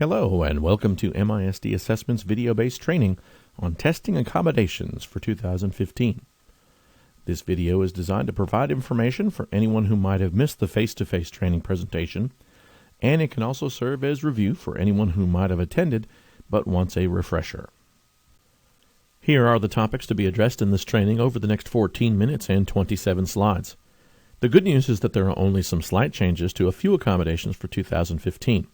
Hello and welcome to MISD Assessment's video-based training on testing accommodations for 2015. This video is designed to provide information for anyone who might have missed the face-to-face training presentation, and it can also serve as review for anyone who might have attended but wants a refresher. Here are the topics to be addressed in this training over the next 14 minutes and 27 slides. The good news is that there are only some slight changes to a few accommodations for 2015.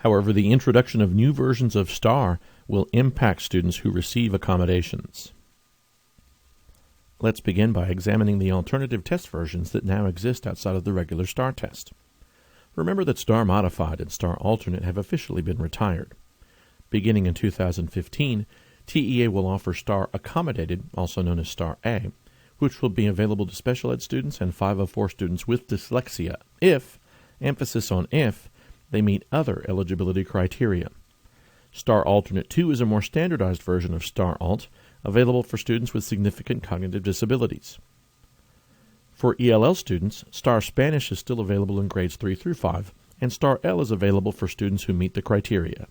However, the introduction of new versions of STAR will impact students who receive accommodations. Let's begin by examining the alternative test versions that now exist outside of the regular STAR test. Remember that STAR Modified and STAR Alternate have officially been retired. Beginning in 2015, TEA will offer STAR Accommodated, also known as STAR A, which will be available to special ed students and 504 students with dyslexia if, emphasis on if, they meet other eligibility criteria. STAR Alternate 2 is a more standardized version of STAR Alt, available for students with significant cognitive disabilities. For ELL students, STAR Spanish is still available in grades 3 through 5, and STAR L is available for students who meet the criteria.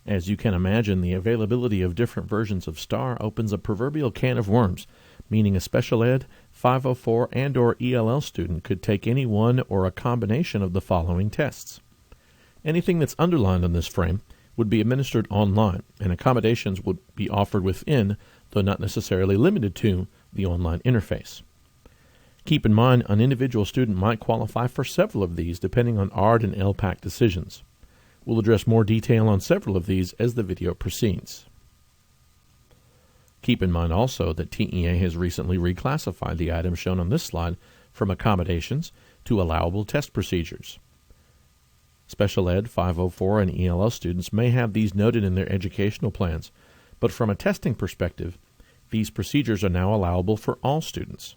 As you can imagine, the availability of different versions of STAR opens a proverbial can of worms, meaning a special ed, 504, and/or ELL student could take any one or a combination of the following tests. Anything that's underlined on this frame would be administered online, and accommodations would be offered within, though not necessarily limited to, the online interface. Keep in mind, an individual student might qualify for several of these depending on ARD and LPAC decisions. We'll address more detail on several of these as the video proceeds. Keep in mind also that TEA has recently reclassified the items shown on this slide from accommodations to allowable test procedures. Special Ed, 504, and ELL students may have these noted in their educational plans, but from a testing perspective, these procedures are now allowable for all students.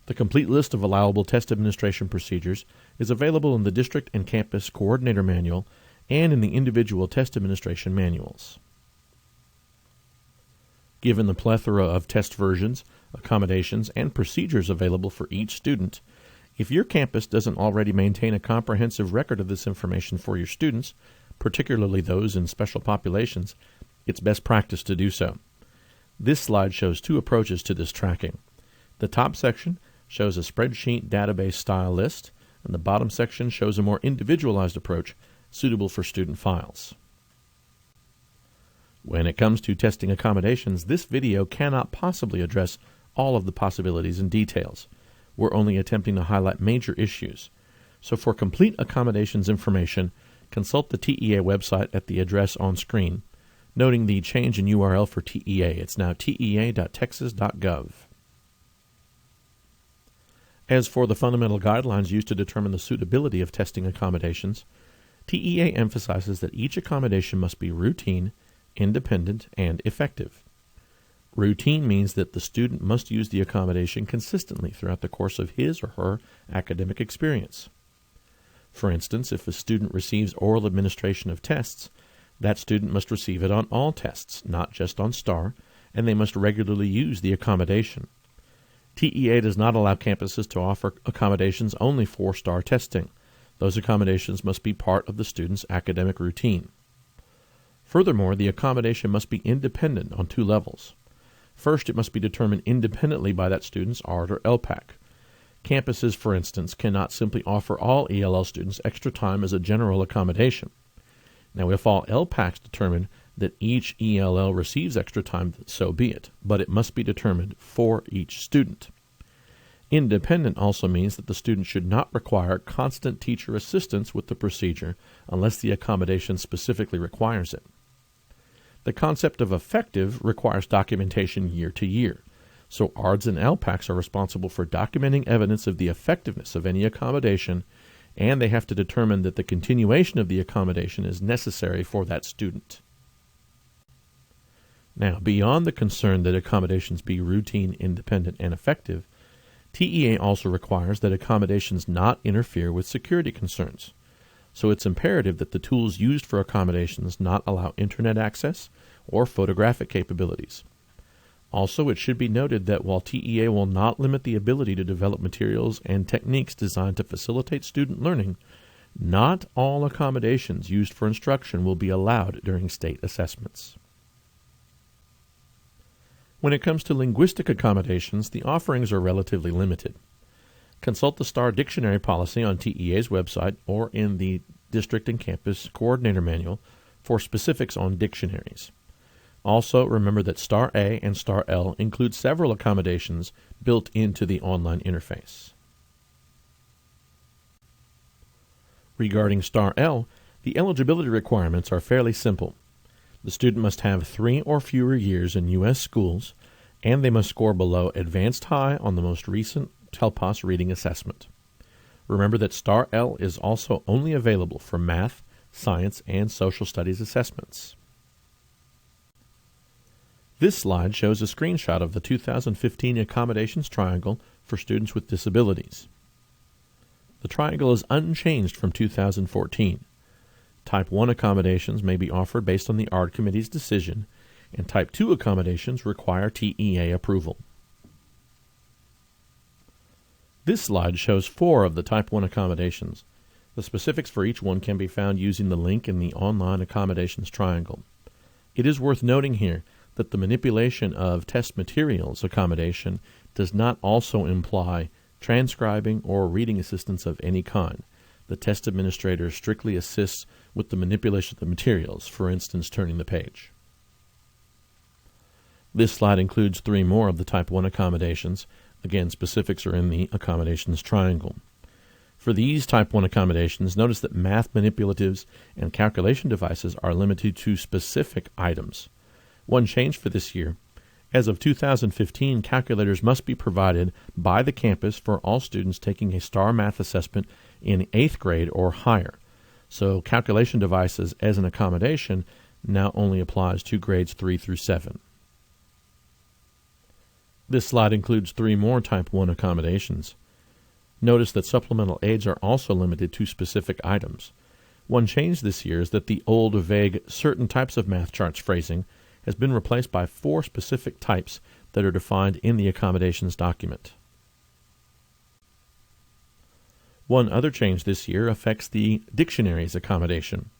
The complete list of allowable test administration procedures is available in the District and Campus Coordinator Manual and in the individual test administration manuals. Given the plethora of test versions, accommodations, and procedures available for each student, if your campus doesn't already maintain a comprehensive record of this information for your students, particularly those in special populations, it's best practice to do so. This slide shows two approaches to this tracking. The top section shows a spreadsheet database style list, and the bottom section shows a more individualized approach suitable for student files. When it comes to testing accommodations, this video cannot possibly address all of the possibilities and details. We're only attempting to highlight major issues. So for complete accommodations information, consult the TEA website at the address on screen, noting the change in URL for TEA. It's now tea.texas.gov. As for the fundamental guidelines used to determine the suitability of testing accommodations, TEA emphasizes that each accommodation must be routine, independent, and effective. Routine means that the student must use the accommodation consistently throughout the course of his or her academic experience. For instance, if a student receives oral administration of tests, that student must receive it on all tests, not just on STAR, and they must regularly use the accommodation. TEA does not allow campuses to offer accommodations only for STAR testing. Those accommodations must be part of the student's academic routine. Furthermore, the accommodation must be independent on two levels. First, it must be determined independently by that student's ARD or LPAC. Campuses, for instance, cannot simply offer all ELL students extra time as a general accommodation. Now, if all LPACs determine that each ELL receives extra time, so be it, but it must be determined for each student. Independent also means that the student should not require constant teacher assistance with the procedure unless the accommodation specifically requires it. The concept of effective requires documentation year to year, so ARDs and LPACs are responsible for documenting evidence of the effectiveness of any accommodation, and they have to determine that the continuation of the accommodation is necessary for that student. Now, beyond the concern that accommodations be routine, independent, and effective, TEA also requires that accommodations not interfere with security concerns. So it's imperative that the tools used for accommodations not allow internet access or photographic capabilities. Also, it should be noted that while TEA will not limit the ability to develop materials and techniques designed to facilitate student learning, Not all accommodations used for instruction will be allowed during state assessments. When it comes to linguistic accommodations, the offerings are relatively limited. Consult the STAR dictionary policy on TEA's website or in the District and Campus Coordinator Manual for specifics on dictionaries. Also, remember that STAR A and STAR L include several accommodations built into the online interface. Regarding STAR L, the eligibility requirements are fairly simple. The student must have 3 or fewer years in U.S. schools, and they must score below Advanced High on the most recent TELPAS reading assessment. Remember that STAR L is also only available for math, science, and social studies assessments. This slide shows a screenshot of the 2015 Accommodations Triangle for students with disabilities. The triangle is unchanged from 2014. Type 1 accommodations may be offered based on the ARD Committee's decision, and Type 2 accommodations require TEA approval. This slide shows 4 of the Type 1 accommodations. The specifics for each one can be found using the link in the online accommodations triangle. It is worth noting here that the manipulation of test materials accommodation does not also imply transcribing or reading assistance of any kind. The test administrator strictly assists with the manipulation of the materials, for instance, turning the page. This slide includes 3 more of the Type 1 accommodations. Again, specifics are in the accommodations triangle. For these Type 1 accommodations, notice that math manipulatives and calculation devices are limited to specific items. One change for this year: as of 2015, calculators must be provided by the campus for all students taking a STAR math assessment in 8th grade or higher. So calculation devices as an accommodation now only applies to grades 3 through 7. This slide includes 3 more Type 1 accommodations. Notice that supplemental aids are also limited to specific items. One change this year is that the old, vague, certain types of math charts phrasing has been replaced by 4 specific types that are defined in the accommodations document. One other change this year affects the dictionaries accommodation.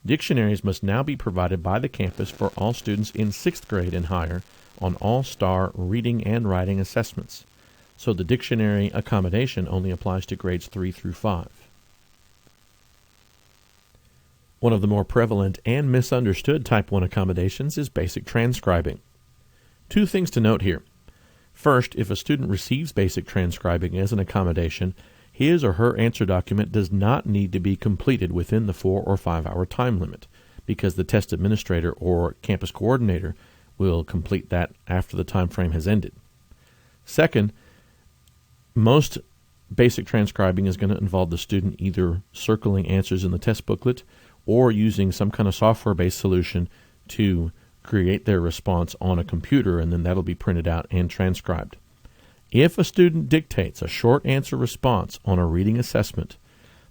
Dictionaries must now be provided by the campus for all students in 6th grade and higher on all STAR reading and writing assessments. So the dictionary accommodation only applies to grades 3 through 5. One of the more prevalent and misunderstood Type 1 accommodations is basic transcribing. 2 things to note here. First, if a student receives basic transcribing as an accommodation, his or her answer document does not need to be completed within the 4 or 5 hour time limit, because the test administrator or campus coordinator will complete that after the time frame has ended. Second, most basic transcribing is going to involve the student either circling answers in the test booklet or using some kind of software-based solution to create their response on a computer, and then that'll be printed out and transcribed. If a student dictates a short answer response on a reading assessment,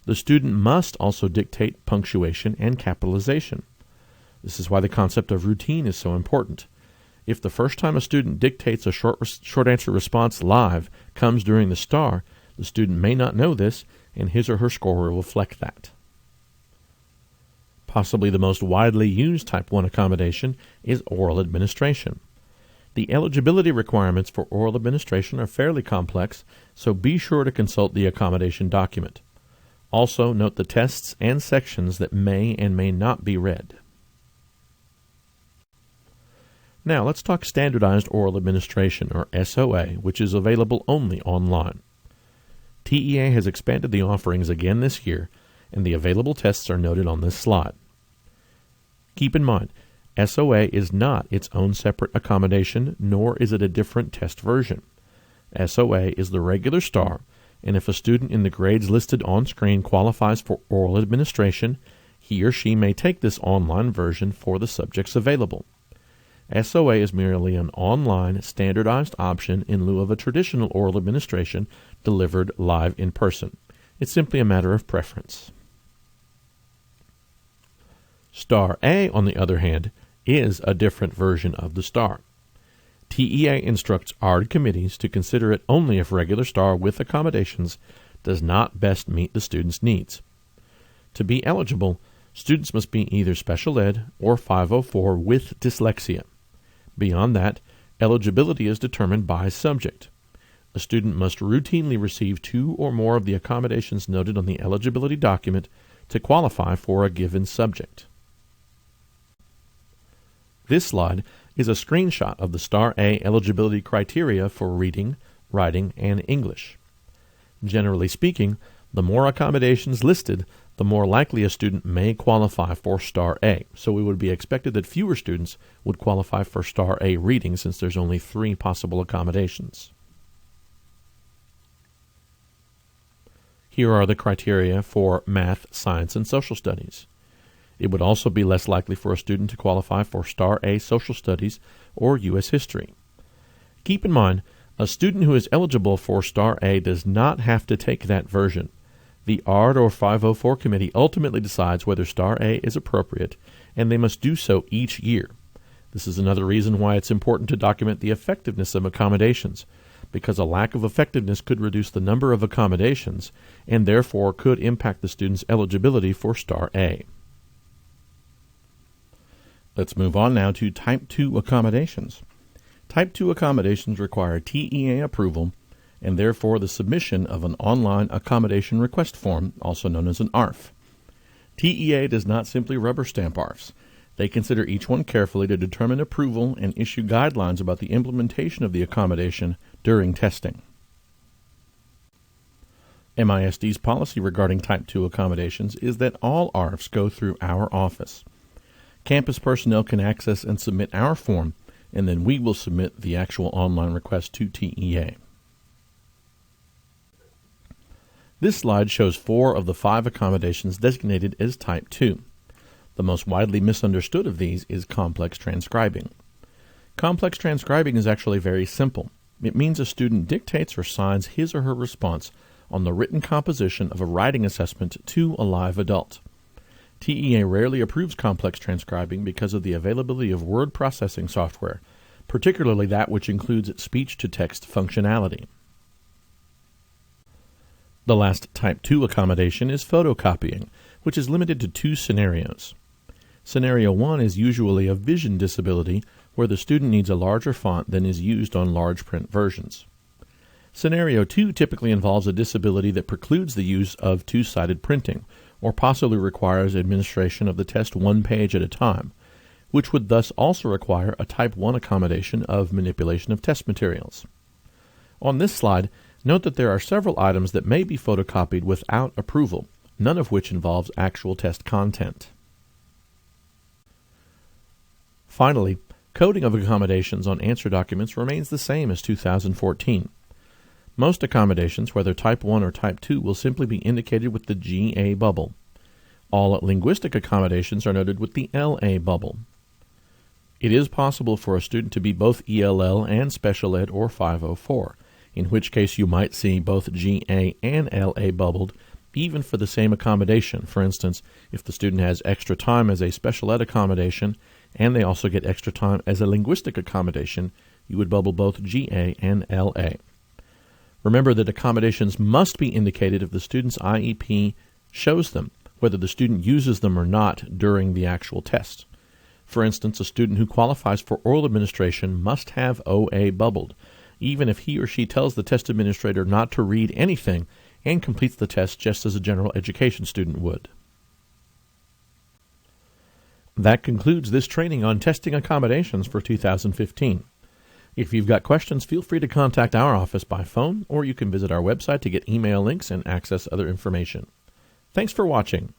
the student must also dictate punctuation and capitalization. This is why the concept of routine is so important. If the first time a student dictates a short answer response live comes during the STAR, the student may not know this, and his or her score will reflect that. Possibly the most widely used Type 1 accommodation is oral administration. The eligibility requirements for oral administration are fairly complex, so be sure to consult the accommodation document. Also, note the tests and sections that may and may not be read. Now, let's talk standardized oral administration, or SOA, which is available only online. TEA has expanded the offerings again this year, and the available tests are noted on this slide. Keep in mind, SOA is not its own separate accommodation, nor is it a different test version. SOA is the regular STAR, and if a student in the grades listed on screen qualifies for oral administration, he or she may take this online version for the subjects available. SOA is merely an online, standardized option in lieu of a traditional oral administration delivered live in person. It's simply a matter of preference. STAR A, on the other hand, is a different version of the STAR. TEA instructs ARD committees to consider it only if regular STAR with accommodations does not best meet the student's needs. To be eligible, students must be either special ed or 504 with dyslexia. Beyond that, eligibility is determined by subject. A student must routinely receive 2 or more of the accommodations noted on the eligibility document to qualify for a given subject. This slide is a screenshot of the Star A eligibility criteria for reading, writing, and English. Generally speaking, the more accommodations listed, the more likely a student may qualify for Star A, so it would be expected that fewer students would qualify for Star A reading since there's only 3 possible accommodations. Here are the criteria for math, science, and social studies. It would also be less likely for a student to qualify for Star A social studies or U.S. history. Keep in mind, a student who is eligible for Star A does not have to take that version. The ARD or 504 committee ultimately decides whether Star A is appropriate, and they must do so each year. This is another reason why it's important to document the effectiveness of accommodations, because a lack of effectiveness could reduce the number of accommodations and therefore could impact the student's eligibility for Star A. Let's move on now to Type 2 accommodations. Type 2 accommodations require TEA approval and therefore the submission of an online accommodation request form, also known as an ARF. TEA does not simply rubber stamp ARFs. They consider each one carefully to determine approval and issue guidelines about the implementation of the accommodation during testing. MISD's policy regarding Type 2 accommodations is that all ARFs go through our office. Campus personnel can access and submit our form, and then we will submit the actual online request to TEA. This slide shows 4 of the 5 accommodations designated as Type 2. The most widely misunderstood of these is complex transcribing. Complex transcribing is actually very simple. It means a student dictates or signs his or her response on the written composition of a writing assessment to a live adult. TEA rarely approves complex transcribing because of the availability of word processing software, particularly that which includes speech-to-text functionality. The last Type 2 accommodation is photocopying, which is limited to 2 scenarios. Scenario 1 is usually a vision disability where the student needs a larger font than is used on large print versions. Scenario 2 typically involves a disability that precludes the use of 2-sided printing, or possibly requires administration of the test 1 page at a time, which would thus also require a Type 1 accommodation of manipulation of test materials. On this slide, note that there are several items that may be photocopied without approval, none of which involves actual test content. Finally, coding of accommodations on answer documents remains the same as 2014. Most accommodations, whether Type 1 or Type 2, will simply be indicated with the GA bubble. All linguistic accommodations are noted with the LA bubble. It is possible for a student to be both ELL and Special Ed or 504, in which case you might see both GA and LA bubbled, even for the same accommodation. For instance, if the student has extra time as a Special Ed accommodation, and they also get extra time as a linguistic accommodation, you would bubble both GA and LA. Remember that accommodations must be indicated if the student's IEP shows them, whether the student uses them or not during the actual test. For instance, a student who qualifies for oral administration must have OA bubbled, even if he or she tells the test administrator not to read anything and completes the test just as a general education student would. That concludes this training on testing accommodations for 2015. If you've got questions, feel free to contact our office by phone, or you can visit our website to get email links and access other information. Thanks for watching.